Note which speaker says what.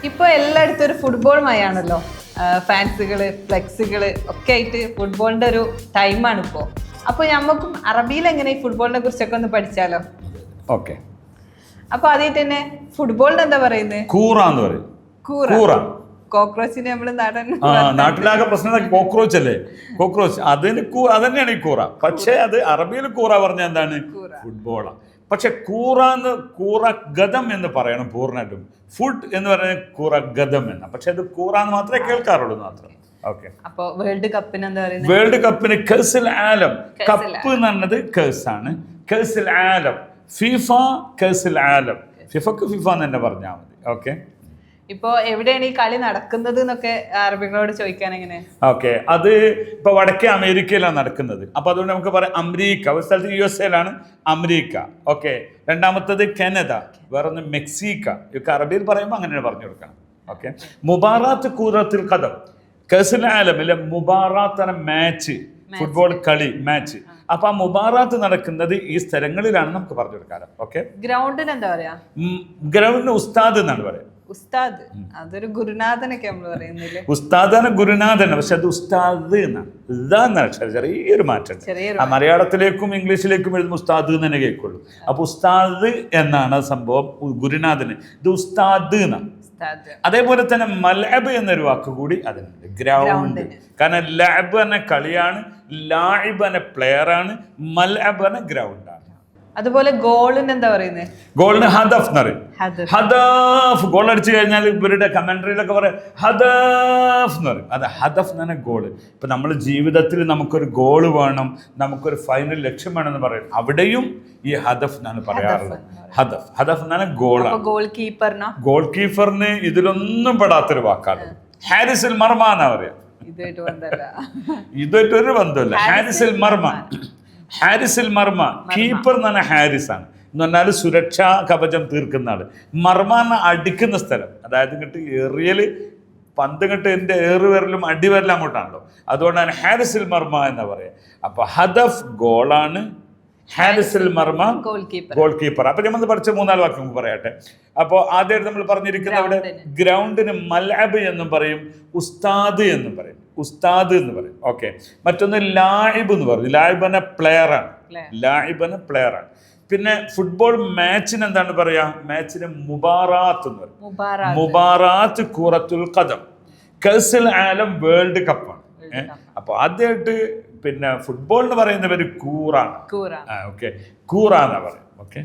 Speaker 1: ഇപ്പൊ എല്ലായിടത്തും ഒരു ഫുട്ബോൾ മയാണല്ലോ. ഫാൻസുകള്, ഫ്ലെക്സുകള് ഒക്കെ ആയിട്ട് ഫുട്ബോളിന്റെ ഒരു ടൈമാണ് ഇപ്പോ. അപ്പൊ ഞമ്മക്കും അറബിയിൽ എങ്ങനെ ഈ ഫുട്ബോളിനെ കുറിച്ചൊക്കെ ഒന്ന് പഠിച്ചാലോ?
Speaker 2: ഓക്കെ.
Speaker 1: അപ്പൊ ആദ്യമായിട്ട് തന്നെ ഫുട്ബോളിന് എന്താ പറയുന്നത്?
Speaker 2: കൂറ എന്ന് പറയും.
Speaker 1: കൂറ. കോക്രോച്ചിന് നമ്മള്
Speaker 2: നാട്ടിലാകെ പ്രശ്നം കോക്രോച്ച് അല്ലേ? കോക്രോച്ച് അതിന് അതന്നെയാണ് ഈ കൂറ. പക്ഷെ അത് അറബിയിൽ കൂറ പറഞ്ഞ എന്താണ്? ഫുട്ബോളാണ്. പക്ഷെ കൂറ ഗതം എന്ന് പറയണം പൂർണ്ണമായിട്ടും. ഫുഡ് എന്ന് പറയുന്നത് കൂറ ഗതം എന്ന. പക്ഷെ അത് കൂറ എന്ന് മാത്രമേ കേൾക്കാറുള്ളൂ മാത്രം. ഓക്കെ.
Speaker 1: അപ്പൊ വേൾഡ് കപ്പിന് എന്താ പറയുന്നത്?
Speaker 2: വേൾഡ് കപ്പിന് കെസിൽ ആലം. കപ്പ് എന്ന് പറഞ്ഞത് കേസാണ്. കെസിൽ ആലം. ഫിഫ കെസിൽ ആലം. ഫിഫക്ക് ഫിഫ എന്ന് തന്നെ പറഞ്ഞാൽ മതി. ഓക്കെ.
Speaker 1: ഇപ്പൊ എവിടെയാണ് ഈ കളി നടക്കുന്നത് എന്നൊക്കെ അറബികളോട് ചോദിക്കാൻ എങ്ങനെ?
Speaker 2: ഓക്കെ. അത് ഇപ്പൊ വടക്കേ അമേരിക്കയിലാണ് നടക്കുന്നത്. അപ്പൊ അതുകൊണ്ട് നമുക്ക് പറയാം അമേരിക്ക. ഒരു സ്ഥലത്ത് USA അമേരിക്ക. ഓക്കെ. രണ്ടാമത്തത് കാനഡ, വേറൊന്ന് മെക്സിക്ക. ഇതൊക്കെ അറബിയിൽ പറയുമ്പോൾ അങ്ങനെ പറഞ്ഞു കൊടുക്കണം. ഓക്കെ. മുബാറാത്ത് കൂറത്തിൽ ഖദം. കസിൽ ആലമിലെ മുബാറാത്ത് മാച്ച്, ഫുട്ബോൾ കളി മാച്ച്. അപ്പൊ ആ മുബാറാത്ത് നടക്കുന്നത് ഈ സ്ഥലങ്ങളിലാണ് നമുക്ക് പറഞ്ഞു കൊടുക്കാറ്. ഓക്കെ.
Speaker 1: ഗ്രൗണ്ടിന് എന്താ പറയാ?
Speaker 2: ഗ്രൗണ്ടിന് ഉസ്താദ് എന്നാണ് പറയാം.
Speaker 1: ഉസ്താദ്, അതൊരു ഗുരുനാഥനൊക്കെ നമ്മൾ പറയുന്നില്ലേ?
Speaker 2: ഉസ്താദാണ് ഗുരുനാഥൻ, പക്ഷെ അത് ഉസ്താദ് എന്നാണ്. ഇതാന്ന് അക്ഷരം ചെറിയൊരു മാറ്റം. ആ മലയാളത്തിലേക്കും ഇംഗ്ലീഷിലേക്കും എഴുതുമ്പോൾ ഉസ്താദ് എന്ന് തന്നെ കേൾക്കുള്ളൂ. അപ്പൊ ഉസ്താദ് എന്നാണ് സംഭവം. ഗുരുനാഥന് ഇത് ഉസ്താദ് എന്നാണ്. അതേപോലെ തന്നെ മൽഅബ് എന്നൊരു വാക്ക് കൂടി അതിനുണ്ട്, ഗ്രൗണ്ട്. കാരണം ലഅബ് എന്ന കളിയാണ്, ലാഇബ് എന്ന പ്ലെയർ ആണ്, മൽഅബ് എന്ന ഗ്രൗണ്ട് ആണ്.
Speaker 1: അതുപോലെ ഗോളിന് എന്താ പറയുന്നത്?
Speaker 2: ഗോളിന് ഹദഫ് എന്ന് പറയും. ഹദഫ്. ഗോൾ അടിച്ചു കഴിഞ്ഞാൽ ഇവരുടെ കമന്ററിയിലൊക്കെ പറയും ഹദഫ് എന്ന് പറയും. അത് ഹദഫ് എന്ന് പറഞ്ഞാൽ ഗോള്. ഇപ്പൊ നമ്മുടെ ജീവിതത്തിൽ നമുക്കൊരു ഗോള് വേണം, നമുക്കൊരു ഫൈനൽ ലക്ഷ്യം വേണമെന്ന് പറയും. അവിടെയും ഈ ഹദഫ് എന്നാണ് പറയാറുള്ളത്. ഹദഫ് എന്ന് പറഞ്ഞാൽ ഗോളാണ്. ഗോൾ കീപ്പറിന് ഇതിലൊന്നും പെടാത്തൊരു വാക്കാണ് ഹാരിസുൽ മർമ എന്നാ പറയാ. ഇതുമായിട്ടൊരു ബന്ധമില്ല. ഹാരിസുൽ മർമ. കീപ്പർ എന്ന് പറഞ്ഞാൽ ഹാരിസ് ആണ് എന്ന് പറഞ്ഞാൽ സുരക്ഷാ കവചം തീർക്കുന്ന ആള്. മർമ എന്ന അടിക്കുന്ന സ്ഥലം. അതായത് ഇങ്ങോട്ട് എറിയല് പന്ത് ഇങ്ങോട്ട് എൻ്റെ ഏറുവരലും അടിവരലും അങ്ങോട്ടാണല്ലോ. അതുകൊണ്ടാണ് ഹാരിസുൽ മർമ എന്ന് പറയാം. അപ്പൊ ഹദഫ് ഗോളാണ്, ഹാരിസുൽ മർമ ഗോൾ കീപ്പർ. അപ്പൊ നമ്മൾ പഠിച്ച 3-4 വാക്ക് നമുക്ക് പറയട്ടെ. അപ്പോൾ ആദ്യമായിട്ട് നമ്മൾ പറഞ്ഞിരിക്കുന്ന അവിടെ ഗ്രൗണ്ടിന് മൽഅബ് എന്നും പറയും, ഉസ്താദ് എന്നും പറയും. ഉസ്താദ് എന്ന് പറയും. ഓക്കെ. മറ്റൊന്ന് ലാഇബ് എന്ന് പറയും. ലാഇബ് പ്ലെയർ ആണ്. പിന്നെ ഫുട്ബോൾ മാച്ചിന് എന്താണ് പറയാ? മാച്ചിന് മുബാറാത്ത് എന്ന് പറയും. മുബാറാത്ത് കൂറത്തുൽ ഖദം. കസിൽ ആലം വേൾഡ് കപ്പാണ്. അപ്പൊ ആദ്യമായിട്ട് പിന്നെ ഫുട്ബോൾ എന്ന് പറയുന്നവര് കൂറാണ്. ഓക്കെ. കൂറ എന്നാ പറയും. ഓക്കെ.